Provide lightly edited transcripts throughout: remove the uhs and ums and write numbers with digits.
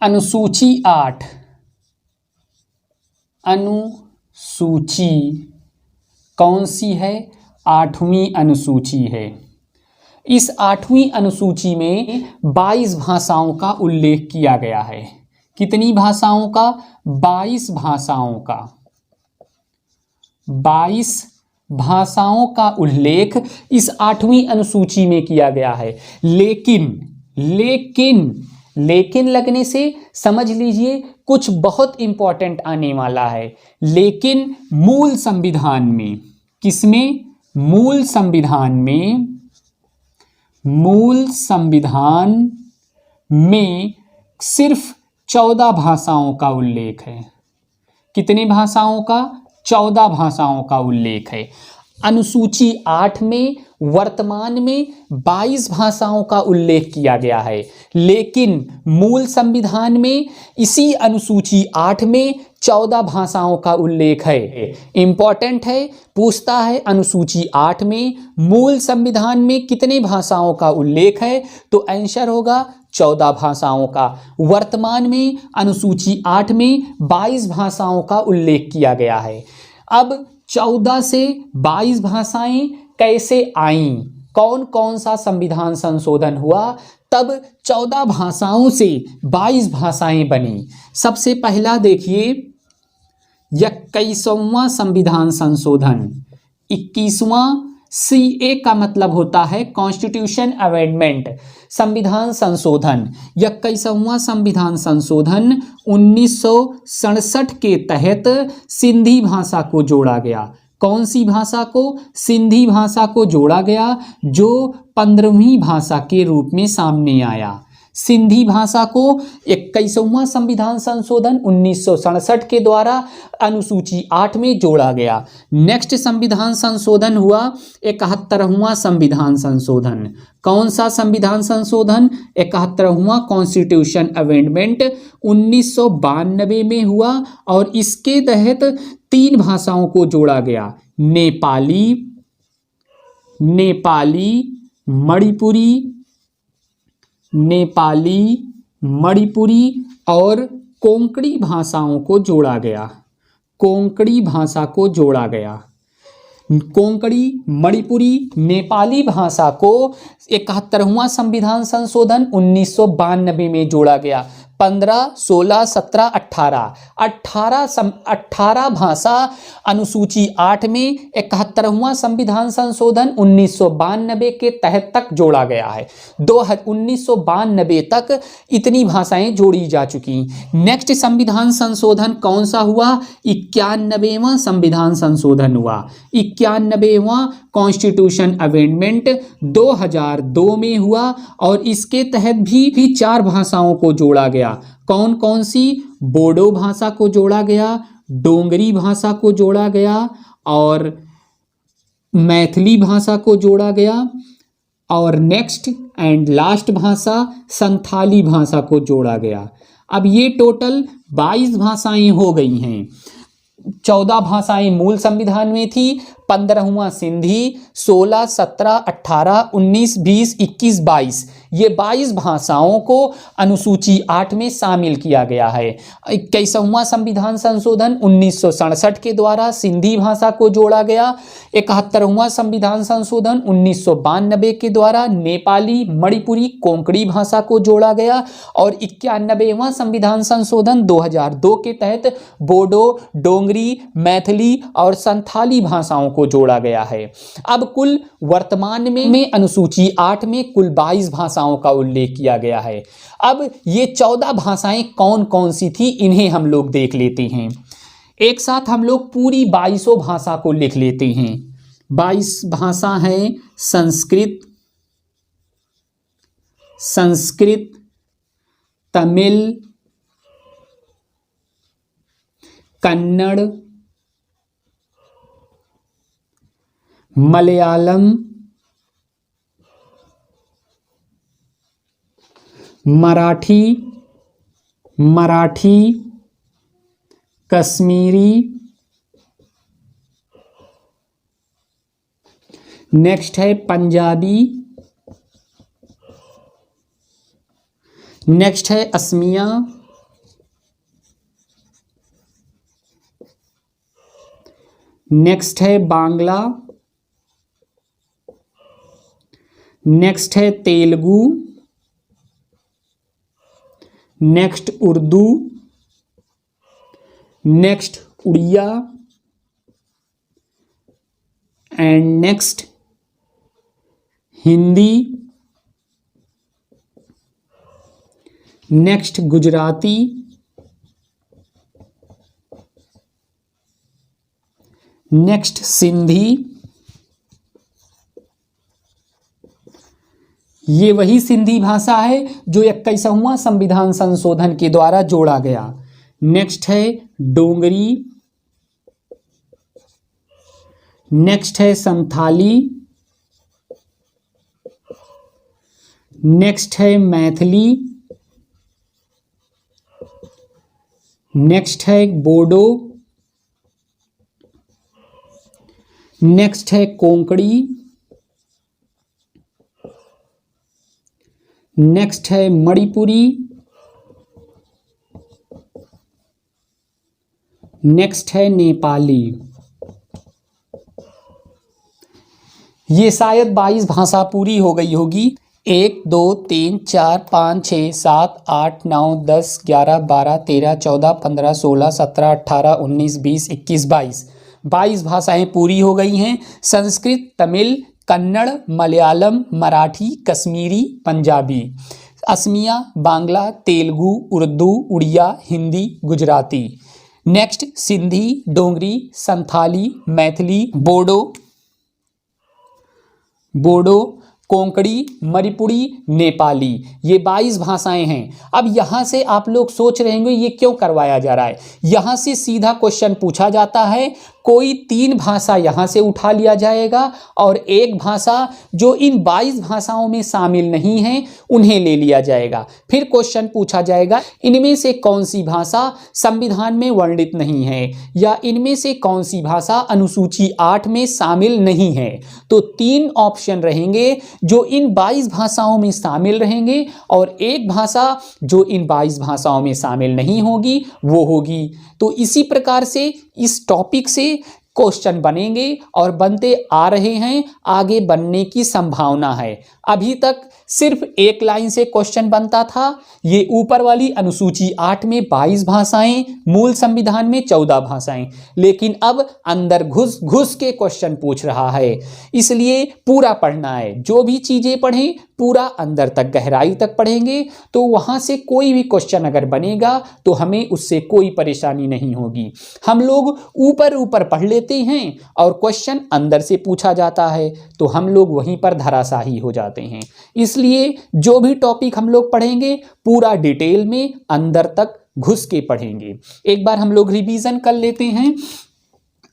अनुसूची 8, अनुसूची कौन सी है? 8वीं अनुसूची है। इस 8वीं अनुसूची में 22 भाषाओं का उल्लेख किया गया है। कितनी भाषाओं का? 22 भाषाओं का। 22 भाषाओं का उल्लेख इस 8वीं अनुसूची में किया गया है। लेकिन लगने से समझ लीजिए कुछ बहुत इंपॉर्टेंट आने वाला है। लेकिन मूल संविधान में, किसमें? मूल संविधान में सिर्फ 14 भाषाओं का उल्लेख है। कितने भाषाओं का? 14 भाषाओं का उल्लेख है। अनुसूची 8 में वर्तमान में 22 भाषाओं का उल्लेख किया गया है, लेकिन मूल संविधान में इसी अनुसूची 8 में 14 भाषाओं का उल्लेख है। इंपॉर्टेंट है, पूछता है अनुसूची 8 में मूल संविधान में कितने भाषाओं का उल्लेख है, तो आंसर होगा 14 भाषाओं का। वर्तमान में अनुसूची 8 में 22 भाषाओं का उल्लेख किया गया है। अब 14 से 22 भाषाएं कैसे आईं? कौन कौन सा संविधान संशोधन हुआ तब 14 भाषाओं से 22 भाषाएं बनी? सबसे पहला देखिए 21वां संविधान संशोधन। 21वां CA का मतलब होता है कॉन्स्टिट्यूशन अमेंडमेंट, संविधान संशोधन। 21वां संविधान संशोधन 1967 के तहत सिंधी भाषा को जोड़ा गया। कौन सी भाषा को? सिंधी भाषा को जोड़ा गया, जो 15वीं भाषा के रूप में सामने आया। सिंधी भाषा को 21वां संविधान संशोधन 1967 के द्वारा अनुसूची 8 में जोड़ा गया। नेक्स्ट संविधान संशोधन हुआ 71वां संविधान संशोधन। कौन सा संविधान संशोधन? 71वां कॉन्स्टिट्यूशन अमेंडमेंट 1992 में हुआ और इसके तहत 3 भाषाओं को जोड़ा गया। नेपाली, मणिपुरी और कोंकणी भाषाओं को जोड़ा गया। कोंकणी भाषा को जोड़ा गया। कोंकणी, मणिपुरी, नेपाली भाषा को 71वां संविधान संशोधन 1992 में जोड़ा गया। 15, 16, 17, 18 भाषा अनुसूची 8 में 71वां संविधान संशोधन 1992 के तहत तक जोड़ा गया है। 1992 तक इतनी भाषाएं जोड़ी जा चुकी। नेक्स्ट संविधान संशोधन कौन सा हुआ? 91वां संविधान संशोधन हुआ। 91वां कॉन्स्टिट्यूशन अमेंडमेंट 2002 में हुआ और इसके तहत भी 4 भाषाओं को जोड़ा गया। कौन कौन सी? बोडो भाषा को जोड़ा गया, डोंगरी भाषा को जोड़ा गया और मैथिली भाषा को जोड़ा गया और नेक्स्ट एंड लास्ट भाषा संथाली भाषा को जोड़ा गया। अब ये टोटल 22 भाषाएं हो गई हैं। 14 भाषाएं मूल संविधान में थी, 15वां सिंधी, 16, 17, 18, 19, 20, 21, 22 ये 22 भाषाओं को अनुसूची 8 में शामिल किया गया है। 21वां संविधान संशोधन 1967 के द्वारा सिंधी भाषा को जोड़ा गया। 71वां संविधान संशोधन 1992 के द्वारा नेपाली, मणिपुरी, कोंकणी भाषा को जोड़ा गया और 91वां संविधान संशोधन 2002 के तहत बोडो, डोंगरी, मैथिली और संथाली भाषाओं को जोड़ा गया है। अब कुल वर्तमान में अनुसूची 8 में कुल 22 भाषाओं का उल्लेख किया गया है। अब ये 14 भाषाएं कौन कौन सी थी इन्हें हम लोग देख लेते हैं। एक साथ हम लोग पूरी 22 भाषा को लिख लेते हैं। 22 भाषा है संस्कृत, तमिल, कन्नड़, मलयालम, मराठी, कश्मीरी, नेक्स्ट है पंजाबी, नेक्स्ट है असमिया, नेक्स्ट है बांग्ला, नेक्स्ट है Telugu, next Urdu, next Oriya and next Hindi, next Gujarati, next Sindhi. ये वही सिंधी भाषा है जो 21वां संविधान संशोधन के द्वारा जोड़ा गया। नेक्स्ट है डोंगरी, नेक्स्ट है संथाली, नेक्स्ट है मैथिली, नेक्स्ट है बोडो, नेक्स्ट है कोंकणी, नेक्स्ट है मणिपुरी, नेक्स्ट है नेपाली। ये शायद 22 भाषा पूरी हो गई होगी। 1 2 3 4 5 6 7 8 9 10 11 12 13 14 15 16 17 18 19 20 21 22 भाषाएं पूरी हो गई हैं। संस्कृत, तमिल, कन्नड़, मलयालम, मराठी, कश्मीरी, पंजाबी, असमिया, बांग्ला, तेलुगु, उर्दू, उड़िया, हिंदी, गुजराती। नेक्स्ट सिंधी, डोंगरी, संथाली, मैथिली, बोडो, कोंकणी, मणिपुरी, नेपाली। ये 22 भाषाएं हैं। अब यहाँ से आप लोग सोच रहे होंगे ये क्यों करवाया जा रहा है। यहाँ से सीधा क्वेश्चन पूछा जाता है, कोई 3 भाषा यहाँ से उठा लिया जाएगा और एक भाषा जो इन 22 भाषाओं में शामिल नहीं है उन्हें ले लिया जाएगा। फिर क्वेश्चन पूछा जाएगा इनमें से कौन सी भाषा संविधान में वर्णित नहीं है या इनमें से कौन सी भाषा अनुसूची 8 में शामिल नहीं है। तो 3 ऑप्शन रहेंगे जो इन 22 भाषाओं में शामिल रहेंगे और एक भाषा जो इन 22 भाषाओं में शामिल नहीं होगी वो होगी। तो इसी प्रकार से इस टॉपिक से क्वेश्चन बनेंगे और बनते आ रहे हैं, आगे बनने की संभावना है। अभी तक सिर्फ एक लाइन से क्वेश्चन बनता था। ये ऊपर वाली अनुसूची 8 में 22 भाषाएं, मूल संविधान में 14 भाषाएं, लेकिन अब अंदर घुस घुस के क्वेश्चन पूछ रहा है। इसलिए पूरा पढ़ना है। जो भी चीजें पढ़ें पूरा अंदर तक गहराई तक पढ़ेंगे तो वहां से कोई भी क्वेश्चन अगर बनेगा तो हमें उससे कोई परेशानी नहीं होगी। हम लोग ऊपर ऊपर पढ़ लेते हैं और क्वेश्चन अंदर से पूछा जाता है तो हम लोग वहीं पर धराशायी हो जाते हैं। इसलिए जो भी टॉपिक हम लोग पढ़ेंगे पूरा डिटेल में अंदर तक घुस के पढ़ेंगे। एक बार हम लोग रिवीजन कर लेते हैं।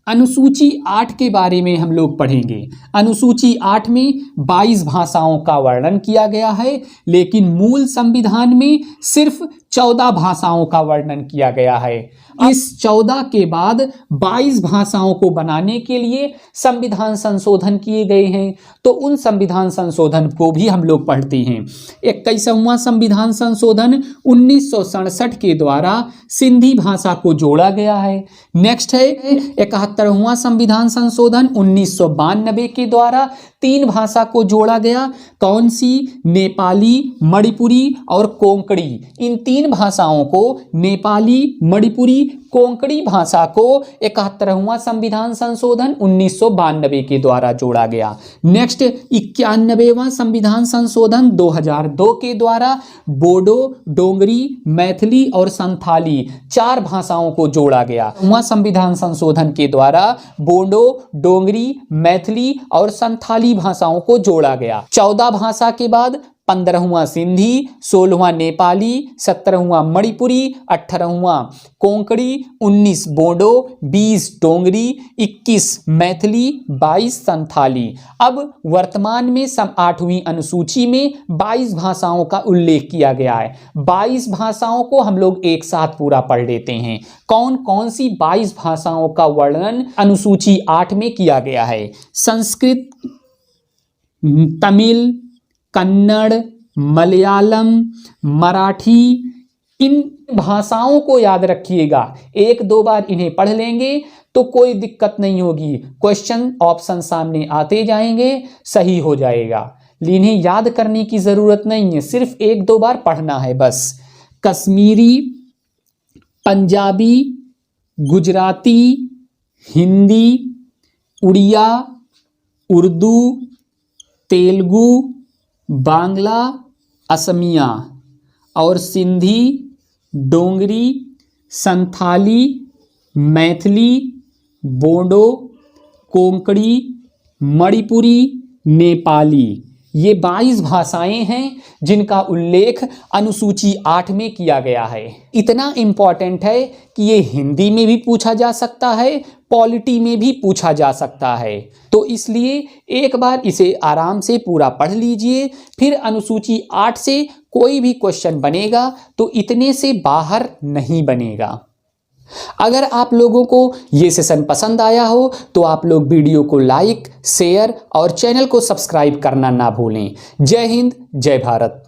अनुसूची 8 के बारे में हम लोग पढ़ेंगे। अनुसूची 8 में 22 भाषाओं का वर्णन किया गया है, लेकिन मूल संविधान में सिर्फ 14 भाषाओं का वर्णन किया गया है। इस 14 के बाद 22 भाषाओं को बनाने के लिए संविधान संशोधन किए गए हैं। तो उन संविधान संशोधन को भी हम लोग पढ़ते हैं। 21वां संविधान संशोधन 1967 के द्वारा सिंधी भाषा को जोड़ा गया है। नेक्स्ट है 71वां संविधान संशोधन 1992 के द्वारा 3 भाषा को जोड़ा गया। कौन सी? नेपाली, मणिपुरी और कोंकणी। इन 3 भाषाओं को, नेपाली, मणिपुरी, कोंकणी भाषा को 71वां संविधान संशोधन 1992 के द्वारा जोड़ा गया। नेक्स्ट 91वां संविधान संशोधन 2002 के द्वारा बोडो, डोंगरी, मैथिली और संथाली 4 भाषाओं को जोड़ा गया। वहां संविधान संशोधन के द्वारा बोडो, डोंगरी, मैथिली और संथाली भाषाओं को जोड़ा गया। 14 भाषा के बाद 15वां सिंधी, 16वां नेपाली, 17वां मणिपुरी, 18वां कोंकणी, 19 बोडो, 20 डोंगरी, 21 मैथिली, 22 संथाली। अब वर्तमान में 8वीं अनुसूची में 22 भाषाओं का उल्लेख किया गया है। 22 भाषाओं को हम लोग एक साथ पूरा पढ़ लेते हैं। कौन कौन सी 22 भाषाओं का वर्णन अनुसूची 8 में किया गया है? संस्कृत, तमिल, कन्नड़, मलयालम, मराठी, इन भाषाओं को याद रखिएगा, एक दो बार इन्हें पढ़ लेंगे तो कोई दिक्कत नहीं होगी, क्वेश्चन ऑप्शन सामने आते जाएंगे, सही हो जाएगा। इन्हें याद करने की जरूरत नहीं है, सिर्फ एक दो बार पढ़ना है बस। कश्मीरी, पंजाबी, गुजराती, हिंदी, उड़िया, उर्दू, तेलुगु, बांग्ला, असमिया और सिंधी, डोंगरी, संथाली, मैथिली, बोडो, कोंकणी, मणिपुरी, नेपाली, ये 22 भाषाएं हैं जिनका उल्लेख अनुसूची 8 में किया गया है। इतना इम्पॉर्टेंट है कि ये हिंदी में भी पूछा जा सकता है, पॉलिटी में भी पूछा जा सकता है, तो इसलिए एक बार इसे आराम से पूरा पढ़ लीजिए। फिर अनुसूची 8 से कोई भी क्वेश्चन बनेगा तो इतने से बाहर नहीं बनेगा। अगर आप लोगों को ये सेशन पसंद आया हो तो आप लोग वीडियो को लाइक, शेयर और चैनल को सब्सक्राइब करना ना भूलें। जय हिंद, जय भारत।